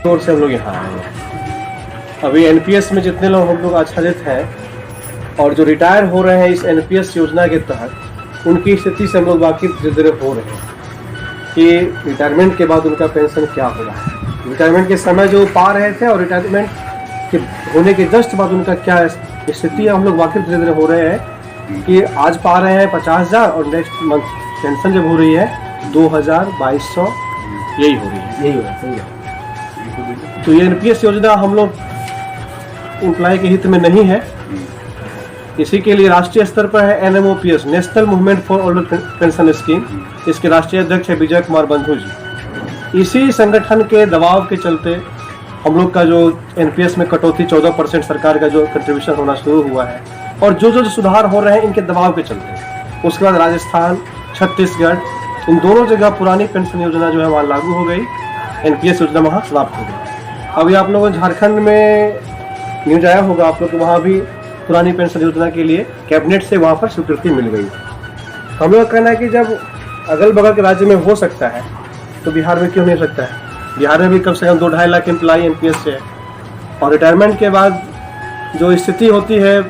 तौर से हम लोग यहाँ आए हैं। अभी एनपीएस में जितने लोग हम लोग आच्छादित हैं और जो रिटायर हो रहे हैं इस एनपीएस योजना के तहत, उनकी स्थिति से हम लोग वाकिफ धीरे धीरे हो रहे हैं कि रिटायरमेंट के बाद उनका पेंशन क्या हो रहा है, रिटायरमेंट के समय जो पा रहे थे और रिटायरमेंट के होने के जस्ट बाद उनका क्या स्थिति है, हम लोग वाकिफ धीरे धीरे हो रहे हैं कि आज पा रहे हैं 50,000 और नेक्स्ट मंथ पेंशन जब हो रही है 2,200 यही हो रही है, यही हो रहा है। तो ये एनपीएस योजना हम लोग एम्प्लॉय के हित में नहीं है। इसी के लिए राष्ट्रीय स्तर पर है NMOPS, national movement for older pension scheme. इसके राष्ट्रीय अध्यक्ष है विजय कुमार बंधु जी। इसी संगठन के दबाव के चलते हम लोग का जो एनपीएस में कटौती 14% सरकार का जो कंट्रीब्यूशन होना शुरू हुआ है और जो सुधार हो रहे हैं इनके दबाव के चलते, उसके बाद राजस्थान, छत्तीसगढ़, इन दोनों जगह पुरानी पेंशन योजना जो है वहाँ लागू हो गई, एनपीएस योजना वहाँ समाप्त हो गई। अभी आप लोगों को झारखंड में न्यूज आया होगा, आप लोग वहाँ भी पुरानी पेंशन योजना के लिए कैबिनेट से वहाँ पर स्वीकृति मिल गई। हम लोग का कहना है कि जब अगल बगल के राज्य में हो सकता है तो बिहार में क्यों नहीं हो सकता है। बिहार में भी कम से कम 2-2.5 लाख एम्प्लॉई एनपीएस से है और रिटायरमेंट के बाद जो स्थिति होती है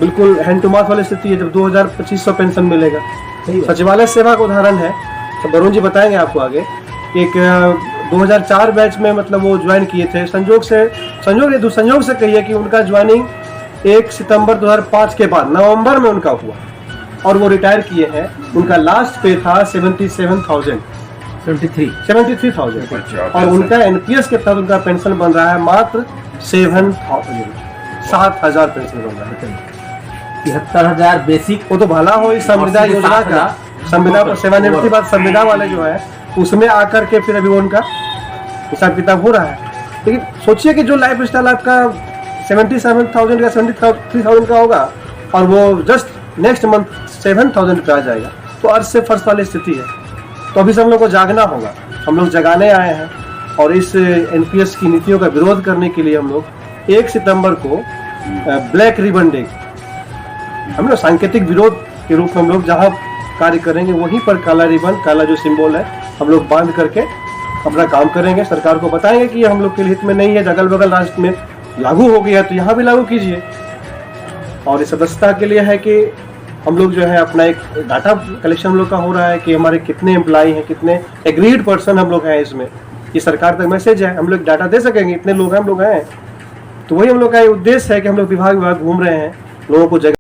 बिल्कुल हैंड टू माउथ वाली स्थिति है, जब 2,250 पेंशन मिलेगा। सचिवालय सेवा का उदाहरण है, तो वरुण जी बताएंगे आपको आगे। एक 2004 बैच में मतलब वो ज्वाइन किए थे, संयोग से कहिए कि उनका ज्वाइनिंग 1 सितंबर 2005 के बाद नवंबर में उनका हुआ और वो रिटायर किए हैं। उनका लास्ट पे था 73,000 और उनका एनपीएस के तहत उनका पेंशन बन रहा है मात्र 7,000 पेंशन बन रहा है। 73,000 बेसिक। वो तो भला हो इस संविदा योजना का, संविदा पर सेवानिवृत्ति बाद संविदा वाले जो है उसमें आकर के फिर अभी वो उनका हिसाब किताब हो रहा है। लेकिन सोचिए कि जो लाइफ स्टाइल आपका 77,000 या 73,000 का होगा और वो जस्ट नेक्स्ट मंथ 7,000 पे आ जाएगा, तो अर्थ से फर्श वाली स्थिति है। तो अभी से हम लोग को जागना होगा, हम लोग जगाने आए हैं और इस एनपीएस की नीतियों का विरोध करने के लिए हम लोग 1 सितंबर को ब्लैक रिबन डे, हम लोग सांकेतिक विरोध के रूप में हम लोग जहाँ कार्य करेंगे वहीं पर काला रिबन, काला जो सिंबल है, हम लोग बांध करके अपना काम करेंगे। सरकार को बताएंगे कि ये हम लोग के हित में नहीं है, अगल बगल राज्य में लागू हो गया तो यहाँ भी लागू कीजिए। और इस सदस्यता के लिए है कि हम लोग जो है अपना एक डाटा कलेक्शन हम लोग का हो रहा है कि हमारे कितने एम्प्लॉई हैं, कितने एग्रीड पर्सन हम लोग हैं इसमें, ये सरकार तक मैसेज है, हम लोग डाटा दे सकेंगे इतने लोग हम लोग हैं। तो वही हम लोग का उद्देश्य है कि हम लोग विभाग घूम रहे हैं, लोगों को जगह